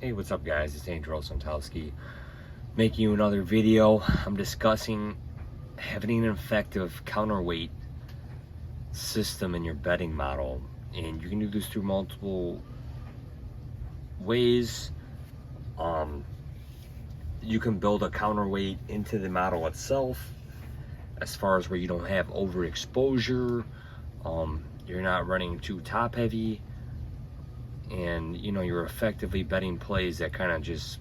Hey, what's up guys? It's Andrew Santowski making you another video. I'm discussing having an effective counterweight system in your betting model, and you can do this through multiple ways. You can build a counterweight into the model itself, as far as where you don't have overexposure, you're not running too top heavy, and you're effectively betting plays that kind of just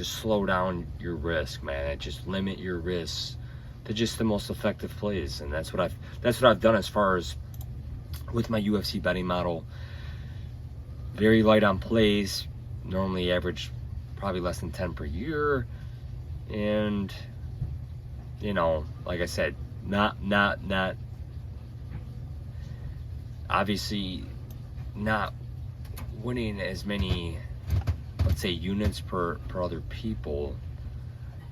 slow down your risk, man. Just limit your risks to just the most effective plays. And that's what I've done as far as with my UFC betting model. Very light on plays, normally average probably less than 10 per year, and like I said, not obviously not winning as many, let's say, units per other people,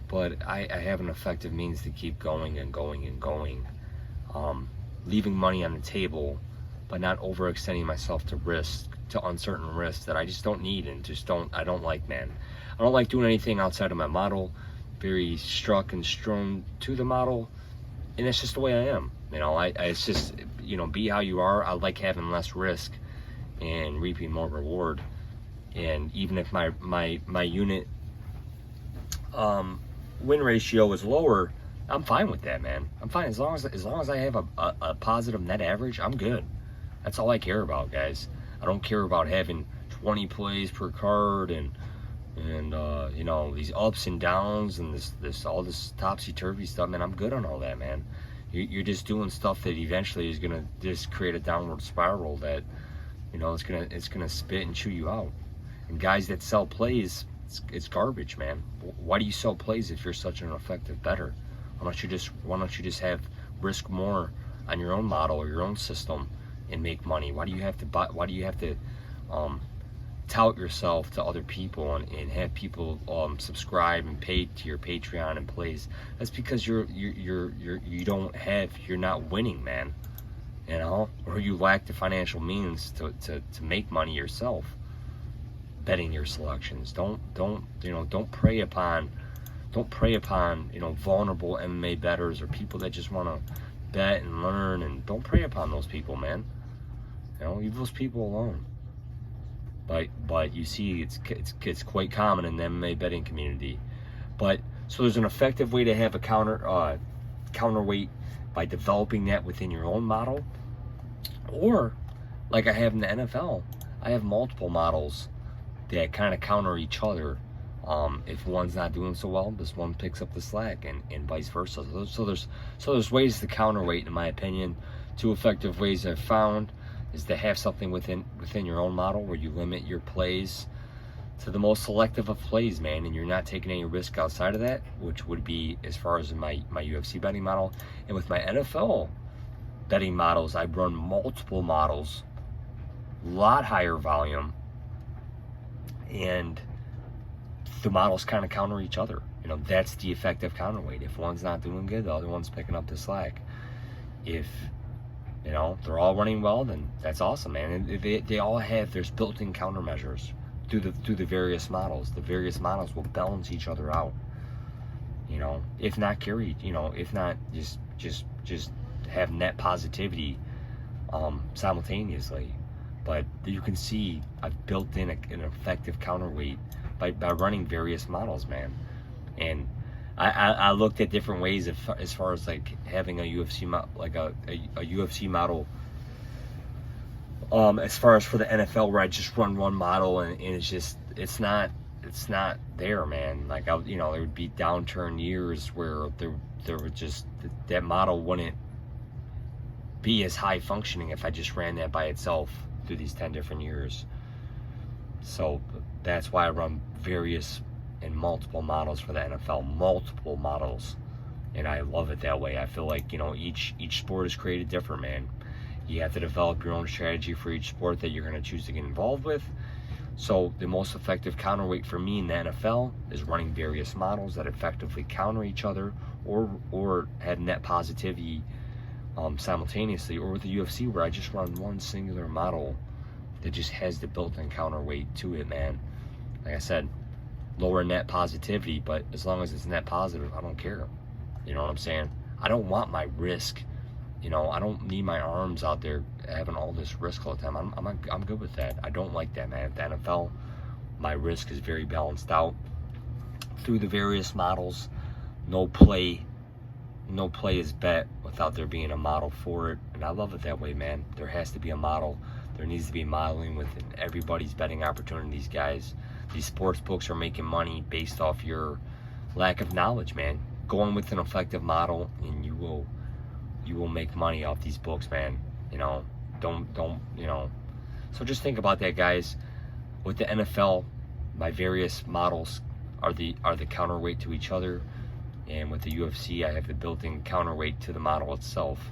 but I have an effective means to keep going and going and going, leaving money on the table, but not overextending myself to uncertain risks that I just don't need and I don't like, man. I don't like doing anything outside of my model. Very struck and strung to the model, and it's just the way I am. It's just, be how you are. I like having less risk and reaping more reward. And even if my unit win ratio is lower, I'm fine with that, man. I'm fine as long as I have a positive net average. I'm good. That's all I care about, guys. I don't care about having 20 plays per card and these ups and downs and all this topsy-turvy stuff, man. I'm good on all that, man. You're just doing stuff that eventually is gonna just create a downward spiral that it's gonna spit and chew you out. And guys that sell plays, it's garbage, man. Why do you sell plays if you're such an effective bettor? Why don't you just have risk more on your own model or your own system and make money? Why do you have to tout yourself to other people and have people subscribe and pay to your Patreon and plays? That's because you're not winning, man. Or you lack the financial means to make money yourself betting your selections. Don't prey upon vulnerable MMA bettors or people that just want to bet and learn, and don't prey upon those people, man. Leave those people alone. But you see, it's quite common in the MMA betting community. But so there's an effective way to have a counterweight by developing that within your own model, or like I have in the NFL, I have multiple models that kind of counter each other. If one's not doing so well, this one picks up the slack, and vice versa. So there's ways to counterweight, in my opinion. Two effective ways I've found is to have something within your own model where you limit your plays to the most selective of plays, man, and you're not taking any risk outside of that, which would be as far as my UFC betting model. And with my NFL betting models, I run multiple models, a lot higher volume, and the models kind of counter each other. That's the effective counterweight. If one's not doing good, the other one's picking up the slack. If they're all running well, then that's awesome, man. And they all have, there's built-in countermeasures through the various models. The various models will balance each other out. If not carry, if not just have net positivity simultaneously. But you can see I've built in an effective counterweight by running various models, man. And I looked at different ways as far as like having a UFC a UFC model. As far as for the NFL, where I just run one model and it's not there, man. Like there would be downturn years where there would just, that model wouldn't be as high functioning if I just ran that by itself through these 10 different years. So that's why I run various and multiple models for the NFL, multiple models, and I love it that way. I feel like each sport is created different, man. You have to develop your own strategy for each sport that you're going to choose to get involved with. So the most effective counterweight for me in the NFL is running various models that effectively counter each other or have net positivity simultaneously, or with the UFC where I just run one singular model that just has the built-in counterweight to it, man. like I said, lower net positivity, but as long as it's net positive, I don't care. You know what I'm saying? I don't want my risk. You know, I don't need my arms out there having all this risk all the time. I'm good with that. I don't like that, man. At the NFL, my risk is very balanced out through the various models. No play is bet without there being a model for it, and I love it that way, man. There has to be a model. There needs to be modeling within everybody's betting opportunities, guys. These sports books are making money based off your lack of knowledge, man. Going with an effective model, and you will make money off these books, man. You know, don't you know. So just think about that, guys. With the NFL, my various models are the counterweight to each other, and with the UFC, I have the built-in counterweight to the model itself.